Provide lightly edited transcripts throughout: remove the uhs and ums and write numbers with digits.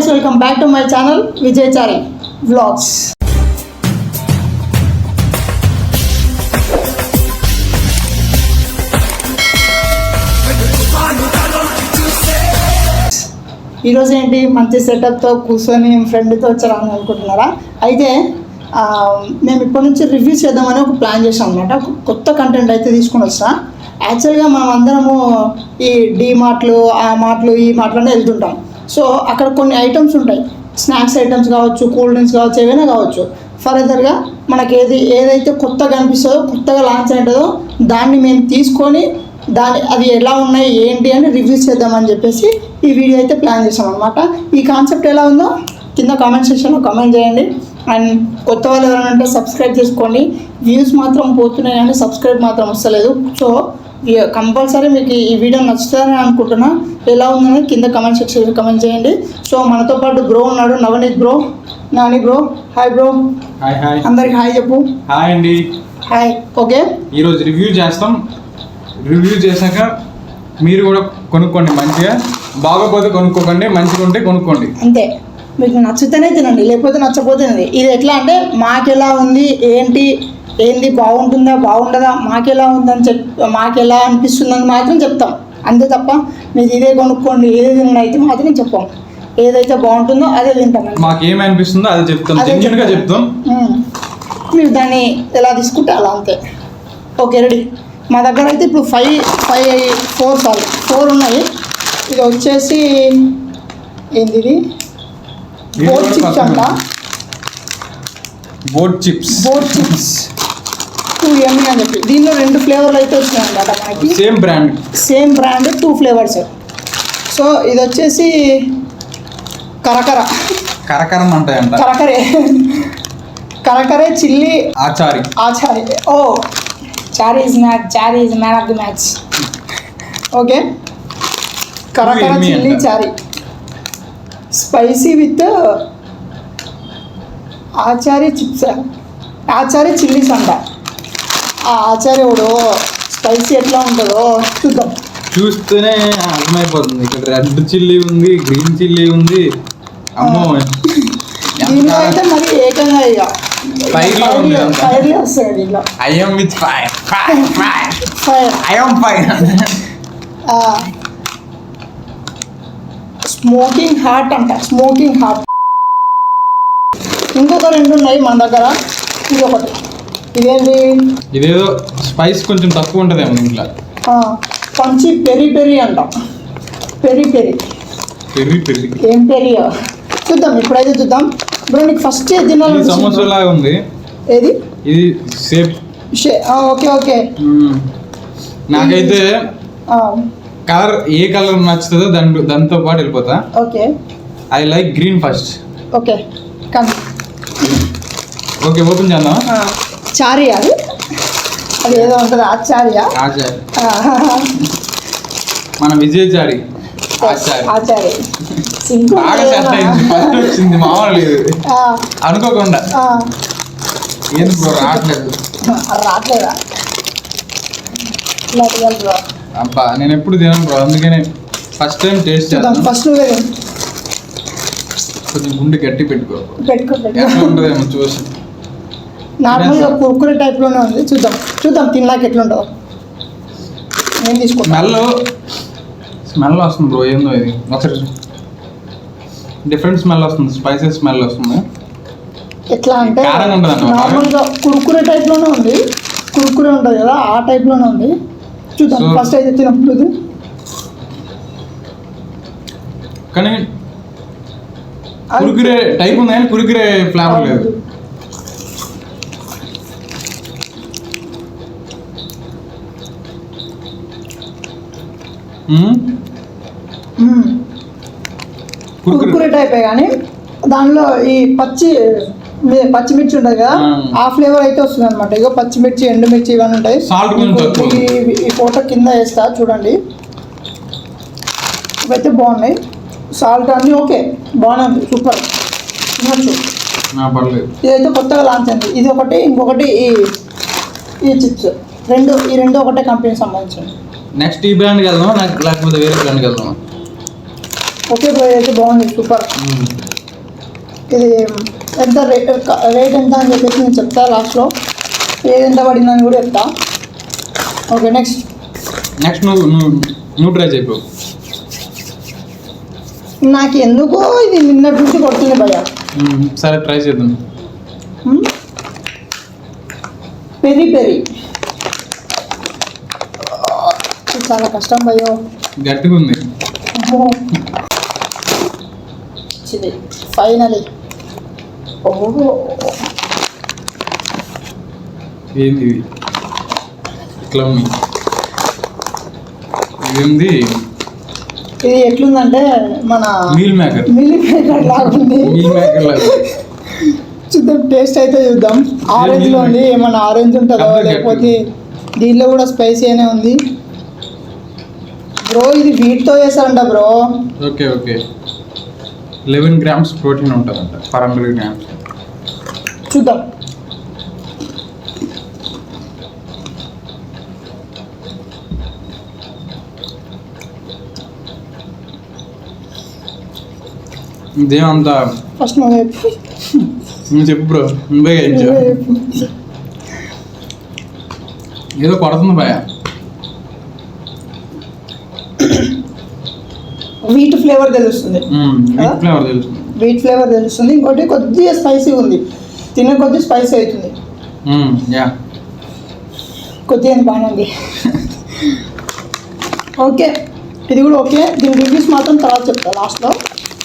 Guys, welcome back to my channel Vijayachari vlogs. ఈరోజు ఏంటి మంచి సెటప్తో కూర్చొని ఫ్రెండ్తో వచ్చారని అనుకుంటున్నారా? అయితే మేము ఇప్పటి నుంచి రివ్యూ చేద్దామని ఒక ప్లాన్ చేసాం అనమాట. కొత్త కంటెంట్ అయితే తీసుకొని వస్తా. యాక్చువల్గా మనం అందరము ఈ డీ మార్ట్లు, ఆ మార్ట్లు, ఈ మార్ట్లనే వెళ్తుంటాం. సో అక్కడ కొన్ని ఐటమ్స్ ఉంటాయి, స్నాక్స్ ఐటమ్స్ కావచ్చు, కూల్ డ్రింక్స్ కావచ్చు, ఏవైనా కావచ్చు. ఫర్దర్గా మనకి ఏదైతే కొత్తగా అనిపిస్తుందో, కొత్తగా లాంచ్ అయింటుందో దాన్ని మేము తీసుకొని అది ఎలా ఉన్నాయి ఏంటి అని రివ్యూస్ చేద్దామని చెప్పేసి ఈ వీడియో అయితే ప్లాన్ చేసాం అనమాట. ఈ కాన్సెప్ట్ ఎలా ఉందో కింద కామెంట్ సెక్షన్లో కామెంట్ చేయండి. అండ్ కొత్త వాళ్ళు ఎవరైనా ఉంటే సబ్స్క్రైబ్ చేసుకోండి. వ్యూస్ మాత్రం పోతున్నాయి కానీ సబ్స్క్రైబ్ మాత్రం వస్తలేదు. సో కంపల్సరీ మీకు ఈ వీడియో నచ్చుతుందని అనుకుంటున్నా. ఎలా ఉందని కింద కామెంట్ సెక్షన్లో కామెంట్ చేయండి. సో మనతో పాటు బ్రో ఉన్నాడు, Navneet bro, Nani bro. Hi bro. Hi hi అందరికి హాయ్ చెప్పు. హాయ్ అండి. హాయ్. ఓకే, ఈరోజు రివ్యూ చేస్తాం. రివ్యూ చేశాక మీరు కూడా కొనుక్కోండి. మంచిగా బాగోపోతే కొనుక్కోకండి, మంచిగా ఉంటే కొనుక్కోండి. అంతే, మీకు నచ్చితేనే తినండి, లేకపోతే నచ్చపోతుంది. ఇది ఎట్లా అంటే మాకెలా ఉంది, ఏంది బాగుంటుందా బాగుండదా, మాకెలా ఉందని మాకెలా అనిపిస్తుందని మాత్రం చెప్తాం. అంతే తప్ప మీరు ఇదే కొనుక్కోండి, ఏదే తినండి అయితే మాత్రం చెప్పాం. ఏదైతే బాగుంటుందో అదే తింటాం. మాకు ఏమి అనిపిస్తుందో అదే చెప్తాం, జెన్యూన్గా చెప్తాం. మీరు దాన్ని ఎలా తీసుకుంటే అలా, అంతే. Okay, ready. మా దగ్గర అయితే ఇప్పుడు ఫోర్ ఉన్నాయి. ఇది వచ్చేసి ఏంది, ఇది బోట్ చిప్స్ అంట. బోట్ చిప్స్ 2 అని చెప్పి దీనిలో 2 ఫ్లేవర్లు అయితే వచ్చినాయి అన్నమాట మనకి. Same brand 2 flavours. సో ఇది వచ్చేసి కరకరం అంటాయంట. Kurkure chilli achari. Oh Chari is man of the match. Okay, కరకర చిల్లీ చారీ spicy with achari chips, achari chillies అంట. ఆ ఆచారి ఎవడో స్పైసీ ఎట్లా ఉంటుందో చూద్దాం. చూస్తేనే అర్థమైపోతుంది. ఇక్కడ రెడ్ చిల్లీ ఉంది, గ్రీన్ చిల్లీ ఉంది. అమ్మో, దీనిలో అయితే మరి ఏకంగా ఇక ఫైర్లే వస్తాయి దీంట్లో. స్మోకింగ్ హాట్ అంట, స్మోకింగ్ హాట్. ఇంకొక 2 ఉన్నాయి మన దగ్గర. ఇది ఒకటి, ఇదేదో స్పైస్ కొంచెం తక్కువ ఉంటుందేమో ఇంట్లో. పంచి పెరి అంట. పెరి ఏం పెరియో చూద్దాం, ఇప్పుడైతే చూద్దాం. బ్రో నీకు ఫస్ట్ తినాలి. సమోసా లాగా ఉంది. ఏది ఇది షేప్. ఓకే. నాకైతే కలర్ ఏ కలర్ నచ్చుతుందో దాంతో పాటు వెళ్ళిపోతా. Okay, I like green first. Okay కానీ ఓకే, ఓపెన్ చేద్దాం. చారీ అది ఏదో ఉంటుంది. ఆచార్య మన విజయచారి ఆచార్య వచ్చింది. మామూలు లేదు అనుకోకుండా. ఎందుకు రావట్లేదా? అబ్బా, నేను ఎప్పుడు తినను బ్రో, అందుకనే ఫస్ట్ టైం టేస్ట్ చేద్దాం. ఫస్ట్ కొంచెం గుండె గట్టి పెట్టుకో. ఉంటుందేమో చూసి. నార్మల్గా కుర్కురే టైప్లోనే ఉంది. చూద్దాం తినలాక ఎట్లుంటుందో. నేను తీసుకుంటా. స్మెల్ వస్తుంది బ్రో, ఏందో ఇది ఒకసారి డిఫరెంట్ స్మెల్ వస్తుంది, స్పైసెస్ స్మెల్ వస్తుంది. ఎట్లా అంటే నార్మల్గా కుర్కురే టైప్లోనే ఉంది. కుర్కురే ఉంటుంది కదా, ఆ టైప్లోనే ఉంది. చూద్దాం ఫస్ట్ అయితే తినప్పుడు. కానీ కుర్కురే టైప్ ఉంది కానీ కుర్కురే ఫ్లేవర్ లేదు. కుర్కురే టైపే కానీ దానిలో ఈ పచ్చిమిర్చి ఉంటుంది కదా, ఆ ఫ్లేవర్ అయితే వస్తుంది అనమాట. ఇగో పచ్చిమిర్చి, ఎండుమిర్చి ఇవన్నీ ఉంటాయి. ఈ ఫోటో కింద వేస్తా చూడండి. ఇవైతే బాగున్నాయి. సాల్ట్ అన్నీ ఓకే, బాగానే ఉంది, సూపర్, తినచ్చు. ఇదైతే కొత్తగా లాంచ్ అయింది. ఇది ఒకటి, ఇంకొకటి ఈ చిప్స్. ఈ రెండు ఒకటే కంపెనీకి సంబంధించింది. నెక్స్ట్ ఈ బ్రాండ్కి వెళ్దాం, లేకపోతే వేరే బ్రాండ్కి వెళ్దాం. ఓకే బ్రో అయితే బాగుంది సూపర్. ఇది ఎంత రేట్ ఎంత అని చెప్పేసి నేను చెప్తా లాస్ట్లో, ఏది ఎంత పడిందని కూడా చెప్తా. ఓకే నెక్స్ట్ నువ్వు ట్రై చేయకు. నాకు ఎందుకో ఇది నిన్నటి నుంచి కొడుతుంది భయ్యా. సరే ట్రై చేద్దాం. పెరి చాలా కష్టం భయ్యో, గట్టిగా ఉంది. ఫైనలీ ఓహో ఏంది ఇది ఇట్లా ఉంది. ఇదేంది ఇది ఎట్లుందంటే మన మీల్ మేకర్ లాగా ఉంది. చూద్దాం టేస్ట్ అయితే చూద్దాం. ఆరెంజ్లో ఉంది, ఏమన్నా ఆరెంజ్ ఉంటుందో లేకపోతే దీనిలో కూడా స్పైసీ అనే ఉంది బ్రో. ఇది వీటితో చేస్తారంట బ్రో. ఓకే 11 grams ప్రోటీన్ ఉంటుందంట per 100 grams. చూద్దాం. ఇదేమంతా ఫస్ట్ నువ్వు చెప్పు బ్రో, నువ్వే ఏదో కొడుతుంది భయ. వీట్ ఫ్లేవర్ తెలుస్తుంది, వీట్ ఫ్లేవర్ తెలుస్తుంది. ఇంకోటి కొద్దిగా స్పైసీ ఉంది, తినే కొద్ది స్పైసీ అవుతుంది. కొద్దిగా బాగానే ఉంది. ఓకే ఇది కూడా ఓకే. దీని రివ్యూస్ మాత్రం తర్వాత చెప్తా లాస్ట్లో.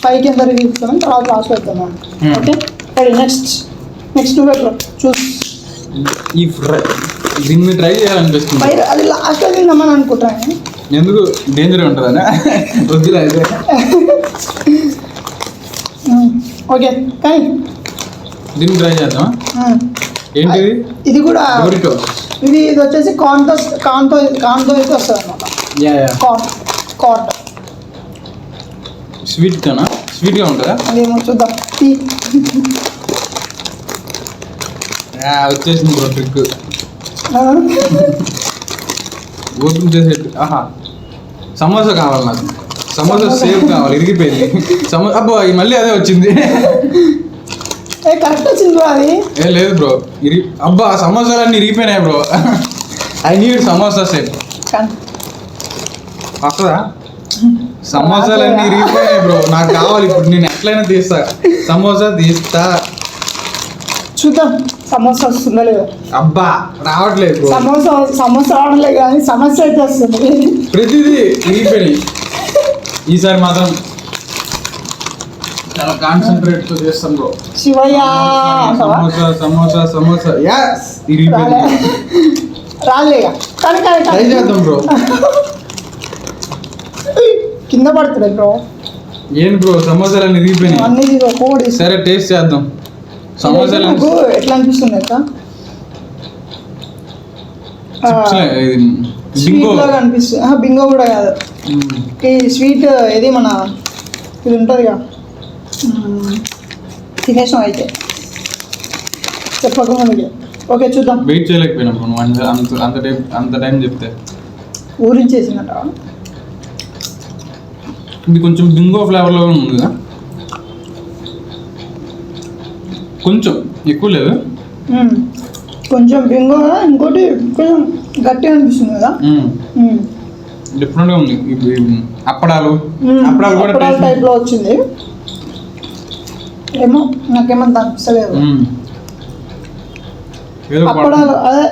5కి ఎంత రివ్యూ ఇస్తామని తర్వాత లాస్ట్లో ఇద్దాం. Okay ready. నెక్స్ట్ నువ్వే చూస్. దీన్ని ట్రై చేయాలనిపిస్తుంది. అది లాస్ట్లో తిందామని అనుకుంటాను. ఎందుకు డేంజర్ ఉంటుందనే వద్దులే అయితే. ఓకే కానీ దీన్ని ట్రై చేద్దాం. ఏంటిది? ఇది కూడా డోరిటో. ఇది వచ్చేసి కార్న్తో అయితే వస్తుంది అనమాట. కార్న్ స్వీట్గా ఉంటుందా? అదేమో చూద్దాం. వచ్చేసింది బ్రో ట్రిక్. ఓపెన్ చేసేట్టు. సమోసా కావాలి నాకు. సమోసా సేఫ్ కావాలి, ఇరిగిపోయింది సమోసా. అబ్బో మళ్ళీ అదే వచ్చింది. కరెక్ట్ వచ్చింది బ్రో. అది లేదు బ్రో, అబ్బా సమోసాలన్నీ ఇరిగిపోయినాయి bro. I need samosa safe. వస్తుందా? సమోసాలన్నీ ఇరిగిపోయినాయి బ్రో, నాకు కావాలి ఇప్పుడు. నేను ఎట్లయినా తీస్తా, సమోసా తీస్తా. చూద్దాం సమోసా వస్తుందా లేదా. అబ్బా రావట్లేదు బ్రో. సమోసా రావట్లేదు కానీ సమస్య అయితే వస్తుంది. ప్రతిదీ ఇరిగిపోయినాయి. ఈసారి మాత్రం చాలా కాన్సన్ట్రేట్ తో చేస్తాం బ్రో. శివయ్య సమోసా యాస్ ఇరిగిపోయింది. రాలేగా కానీ ట్రై చేద్దాం బ్రో. కింద పడుతుంది బ్రో. ఏం బ్రో సమోసాలన్నీ ఇరిగిపోయినాయి అన్ని. సరే టేస్ట్ చేద్దాం. సమోసాలు ఎట్లా అనిపిస్తుంది అక్క? స్వీట్ లాగా అనిపిస్తుంది. బింగో కూడా కాదు, ఈ స్వీట్ ఇది మన ఇది ఉంటుందిగా. తినేసాం అయితే చెప్పకుండా. ఓకే చూద్దాం. వెయిట్ చేయలేకపోయినా అంత టైం చెప్తే ఊరించేసిందట. ఇది కొంచెం బింగో ఫ్లేవర్లో ఉంది కదా, కొంచెం ఎక్కువ లేదు. కొంచెం బింగో, ఇంకోటి కొంచెం గట్టిగా అనిపిస్తుంది కదా. డిఫరెంట్గా ఉంది. అప్పడాలు కూడా టైప్లో వచ్చింది ఏమో, నాకేమంత అనిపిస్తలేదు. అప్పడాలు అదే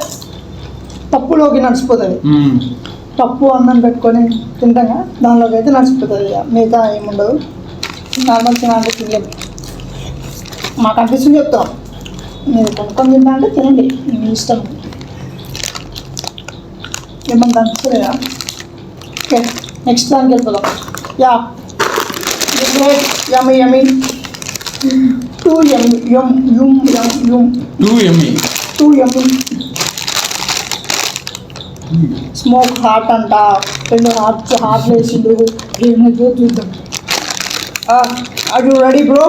పప్పులోకి నడిచిపోతుంది. పప్పు అన్నం పెట్టుకొని తింటాగా, దానిలోకి అయితే నడిచిపోతుంది. మిగతా ఏముండదు, నార్మల్ తినాలంటే తినలేము. మాకు అనిపిస్తుంది చెప్తాం. మీరు కొనుక్కొని తింటా అంటే తినండి, మీ ఇష్టం. ఏమన్నా అనిపిస్తుందా? ఓకే నెక్స్ట్ దానికి వెళ్ళిపోదాం. యా యమ్మీ యమ్మీ టూ యమ్మీ స్మోక్ హాట్ అంట. 2 హాట్ వేసిండు. ఏమైతే చూద్దాం. అది రెడీ బ్రో.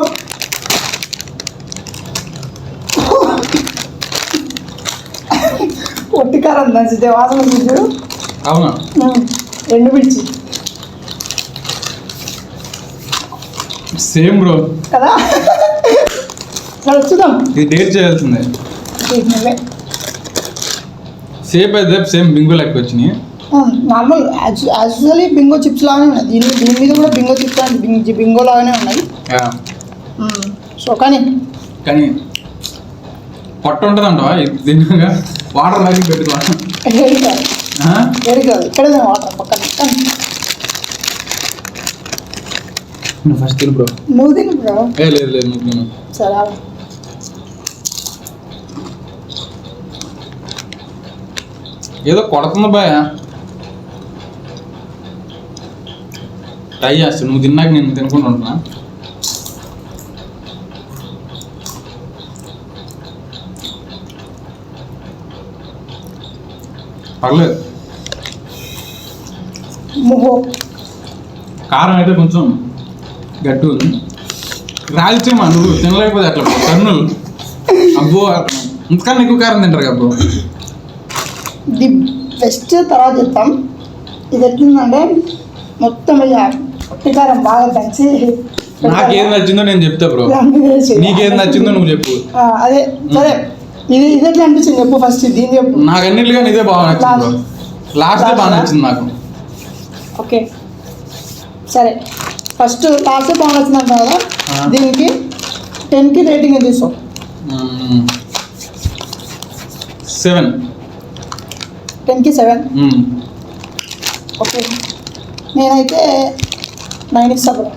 ఒట్టికారం దంచితే వాసన చూడు. అవునా? ఎండు మిర్చి సేమ్ బ్రో, కదా. సరే చూద్దాం. ఇది డేట్ చేయాల్సిందే. షేప్ అయితే సేమ్ బింగో లెక్క వచ్చినాయి. నార్మల్ యాక్చువల్లీ బింగో చిప్స్ లాగానే ఉన్నాయి. దీని మీద కూడా బింగో చిప్స్ బింగో లాగానే ఉన్నాయి. సో కానీ పొట్ట ఉంటుంది అంటవా దీనిగా వాటర్ లాగి పెట్టుకో. వేడి కాదు ఇక్కడ వాటర్ పక్కన. నువ్వు ఫస్ట్ తిను బ్రో. నువ్వు తిను బ్రో. లేదు నువ్వు తిను. సరే ఏదో కొడుతుంది బాయ్. ట్రై చేస్తా, నువ్వు తిన్నాక నేను తినుకుంటూ ఉంటున్నా. పర్లేదు, కారం అయితే కొంచెం గట్టి ఉంది. రాల్చేమా నువ్వు తినలేకపోతే అట్లా కర్నూలు. అబ్బో ఇంతకన్నా ఎక్కువ కారం తింటారు కదా బ్రో. ది బెస్ట్ తర్వాత చెప్తాం. ఇది ఎట్లుందంటే మొత్తం కారం బాగా దంచి నాకేది నచ్చిందో నేను చెప్తా బ్రో, నీకేది నచ్చిందో నువ్వు చెప్పు. అదే సరే, ఇది ఎట్లా అనిపించింది చెప్పు ఫస్ట్. దీన్ని చెప్పు. నాకు అన్నిటిగా ఇదే బాగా నచ్చింది బ్రో. లాస్ట్ బాగా నచ్చింది నాకు. ఓకే సరే, ఫస్ట్ లాస్ట్ బాగా నచ్చింది అంటావు కదా. దీనికి 10కి రేటింగ్ ఎంత ఇస్తావు? 7. 10కి 7. ఓకే, నేనైతే 9 ఇస్తా బ్రో.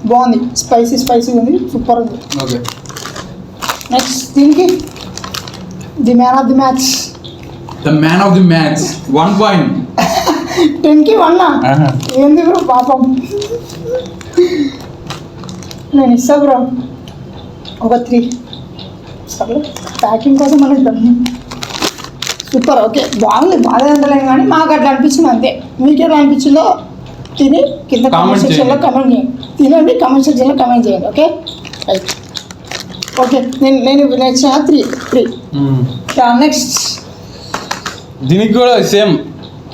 బాగుంది, స్పైసీ ఉంది, సూపర్ ఉంది. ఓకే, నెక్స్ట్ దీనికి the man of the match. 1 point. 10కి 1 ఏంది బ్రో పాపం. నేను ఇస్తా బ్రో ఒక 3. సరే ప్యాకింగ్ కోసం అని సూపర్. ఓకే బాగుంది, బాగా అంటలేను కానీ మాకు అట్లా అనిపించింది అంతే. మీకు ఎలా అనిపించిందో తిని కింద కామెంట్ సెక్షన్లో కమెంట్ చేయండి. తినండి, కామెంట్ సెక్షన్లో కమెంట్ చేయండి. Okay right. ఓకే నేను నెక్స్ట్ 3. నెక్స్ట్ దీనికి కూడా సేమ్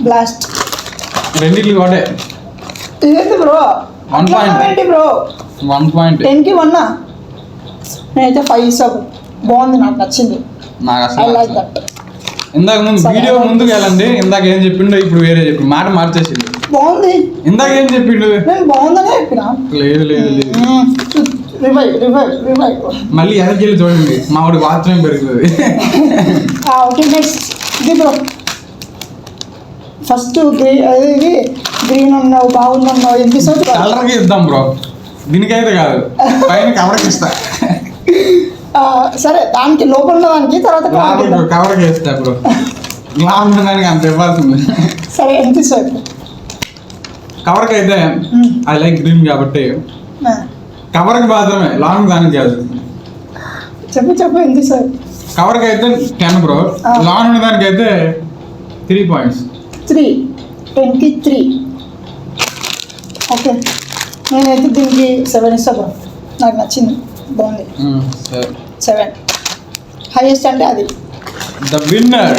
బ్లాస్ట్. రెండిట్లు ఒకటే. ఏంటి బ్రో 1 point. ఏంటి బ్రో 1 point. 10కి 1. నేనైతే 5 ఇస్తా. బాగుంది, నాకు నచ్చింది. నాకు ఐ అసలు లైక్ దట్. ఇందాక ముందు వీడియో ముందుకు వెళ్ళండి. ఇందాక ఏం చెప్పిండో ఇప్పుడు వేరే చెప్పి మాట మార్చేసిండు. బాగుంది. ఇందాక ఏం చెప్పిండు? నేను బాగుందనే చెప్పిన. లేదు రివైవ్ మళ్ళీ వెనక్కి వెళ్ళి చూడండి, మా వాడికి బాత్రూమ్ పెరుగుతుంది. ఓకే నెక్స్ట్ ఇది బ్రో. ఫస్ట్ గ్రీన్ అన్నావు, బాగుందన్నావు, ఎంత ఇస్తావు? కలర్కి ఇద్దాం బ్రో, దీనికైతే కాదు, పైన కవర్కి ఇస్తా. సరే దానికి లోపల దానికి తర్వాత కవర్కి ఇస్తా బ్రో. గ్లాస్ దానికి అంత ఇవ్వాల్సింది. సరే ఎంత ఇస్తావు? కవర్కి అయితే ఐ లైక్ గ్రీన్ కాబట్టి కవర్కి మాత్రమే, లాంగ్ దానికి కాదు. చెప్పు ఎంత ఇస్తావు? కవర్కి అయితే 10 బ్రో, లాంగ్ ఉన్న దానికి అయితే 3 points. 3. 10కి 3. ఓకే, నేనైతే దీనికి 7 ఇస్తా బ్రో. నాకు నచ్చింది, బాగుంది. 7 హైయెస్ట్ అంటే అది. The winner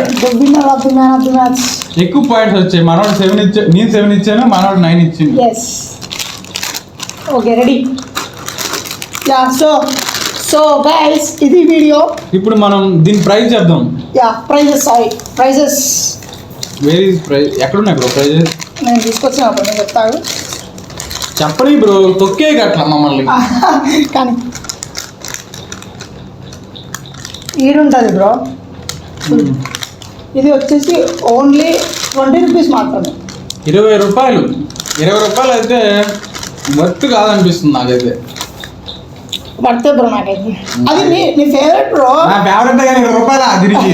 of the man of the match. ఎక్కువ పాయింట్స్ వచ్చాయి. మనోడు 7 ఇచ్చా, నేను 7 ఇచ్చాను, మనోడు 9 ఇచ్చింది. Yes. Okay ready. Ya so guys ఇది వీడియో. ఇప్పుడు మనం దీని ప్రైస్ చెప్దాం. యా ప్రైజెస్ వేరీ ప్రైస్ ఎక్కడున్నాయి బ్రో? ప్రైజెస్ నేను తీసుకొచ్చినప్పుడు నేను చెప్తాను. చెప్పని బ్రో, తొక్కే గట్ల మమ్మల్ని. కానీ ఈడుంటుంది బ్రో. ఇది వచ్చేసి ఓన్లీ 20 రూపీస్ మాత్రమే. 20 రూపాయలు. 20 రూపాయలు అయితే వర్త్ కాదనిపిస్తుంది నాకైతే. పడితే బ్రో నాకైతే అది నీ ఫేవరెట్ బ్రో. నా ఫేవరెట్ కానీ 20 రూపాయలు తిరిగి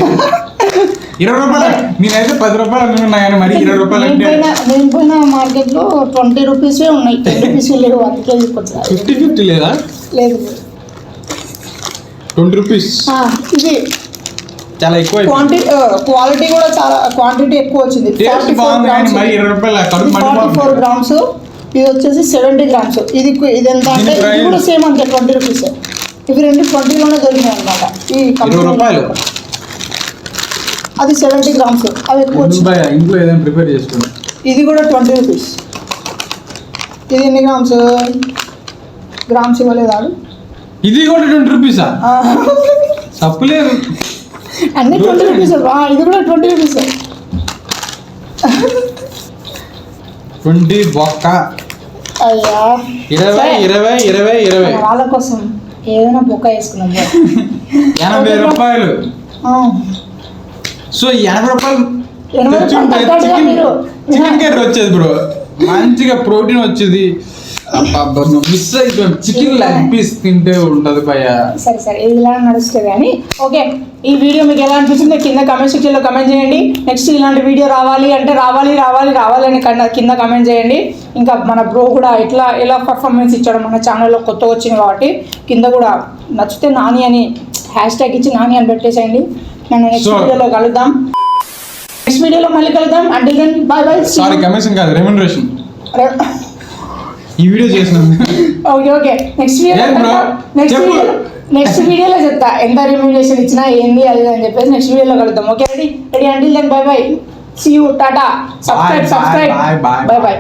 20 రూపాయలు. నేనైతే 10 రూపాయలు అనుకున్నా కానీ మరి 20 రూపాయలు అంటే నేను పోయిన మార్కెట్లో 20 రూపీసే ఉన్నాయి, 10 రూపీస్ లేవు. అందుకే తీసుకొచ్చా. 50 లేదా? లేదు 20 రూపీస్. ఇది చాలా ఎక్కువ. క్వాలిటీ కూడా చాలా క్వాంటిటీ ఎక్కువ వచ్చింది. 44 గ్రామ్స్. ఇది వచ్చేసి 70 గ్రామ్స్. ఇది ఎంత అంటే ఇది కూడా సేమ్ అంతే 20 రూపీస్. ఇవి రెండు 20లోనే దొరికినాయి అనమాట ఈ రూపాయలు. అది 70 గ్రామ్స్, అవి ఎక్కువ వచ్చింది. ఇంట్లో ఏదైనా ప్రిపేర్ చేసుకోండి. ఇది కూడా 20 రూపీస్. ఇది ఎన్ని గ్రామ్స్? గ్రామ్స్ ఇవ్వలేదు ఆడు ఇది కూడా 20 రూపీసా? తప్పులేదు. అన్ని 20 రూపీస్. ఇది కూడా 20 రూపీస్. 20 బొక్క. అయ్యా 20 వాళ్ళ కోసం ఏదైనా బొక్క వేసుకున్నాం. 80 రూపాయలు. సో 80 రూపాయలు చికెన్ కర్రీ వచ్చేది బ్రో, మంచిగా ప్రోటీన్ వచ్చేది. మిస్ అయిపోయాం. చికెన్ లెగ్ పీస్ తింటే ఉంటది భయ. సరే ఇలా నడుస్తుంది కానీ ఓకే. ఈ వీడియో మీకు ఎలా అనిపిస్తుందో కింద కమెంట్ సెక్షన్లో కమెంట్ చేయండి. నెక్స్ట్ ఇలాంటి వీడియో రావాలి అంటే రావాలి అని కింద కమెంట్ చేయండి. ఇంకా మన బ్రో కూడా ఎలా పర్ఫార్మెన్స్ ఇచ్చాడో మన ఛానల్లో కొత్తగా వచ్చింది కాబట్టి కింద కూడా నచ్చితే నాని అని హ్యాష్ట్యాగ్ ఇచ్చి నాని అని పెట్టేసేయండి. మనం నెక్స్ట్ వీడియోలో కలుద్దాం. నెక్స్ట్ వీడియోలో మళ్ళీ కలుద్దాం. అంటే బాయ్. సారీ కమిషన్ కాదు, రెమ్యునరేషన్. ఈ వీడియో చేసినందుకు. ఓకే నెక్స్ట్ వీడియోలో చెప్తా ఎంత రెమ్యునరేషన్ ఇచ్చినా ఏంది అది అని చెప్పేసి నెక్స్ట్ వీడియోలో కలుద్దాం. Okay ready until then bye. See you, టాటా. సబ్స్క్రైబ్. Bye. బై.